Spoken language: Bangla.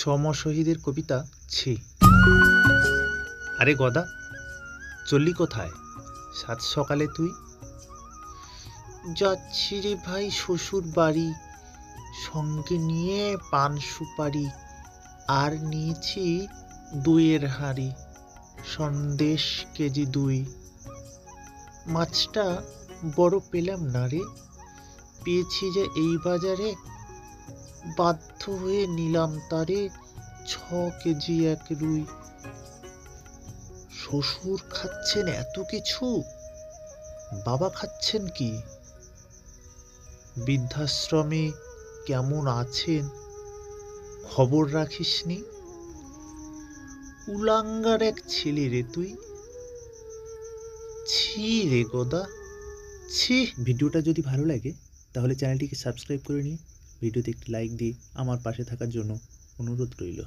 সমশহীদের কবিতা ছি। আরে গদা, চললি কোথায় সাত সকালে তুই? যাচ্ছি রে ভাই শ্বশুর বাড়ি, সঙ্গে নিয়ে পান সুপারি, আর নিয়েছি দুইয়ের হাঁড়ি, সন্দেশ কেজি 2। মাছটা বড় পেলাম না রে, পেয়েছি যে এই বাজারে, বাধ্য হয়ে নিলাম তারে 6 কেজি 1 রুই। শ্বশুর খাচ্ছেন এত কিছু, বাবা খাচ্ছেন কি? বৃদ্ধাশ্রমে কেমন আছেন খবর রাখিসনি? কুলাঙ্গার এক ছেলে রে তুই, ছি রে গোদা ছি। ভিডিওটা যদি ভালো লাগে তাহলে চ্যানেলটিকে সাবস্ক্রাইব করে নিয়ে ভিডিওতে একটি লাইক দিয়ে আমার পাশে থাকার জন্য অনুরোধ রইল।